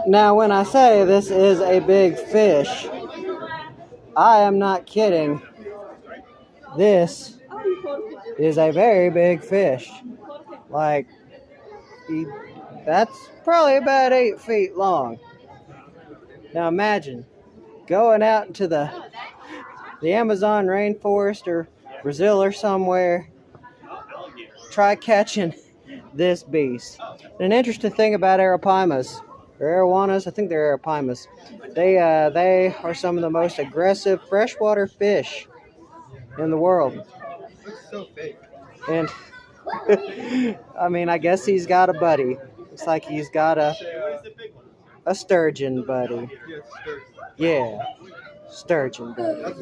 Now, when I say this is a big fish, I am not kidding. This is a very big fish. Like, he, that's probably about 8 feet long. Now imagine going out into the Amazon rainforest or Brazil or somewhere, try catching this beast. And an interesting thing about arapimas, or arowanas, I think they're arapimas, they are some of the most aggressive freshwater fish in the world. And I mean, I guess he's got a buddy. It's like he's got a sturgeon buddy. Yeah, sturgeon buddy.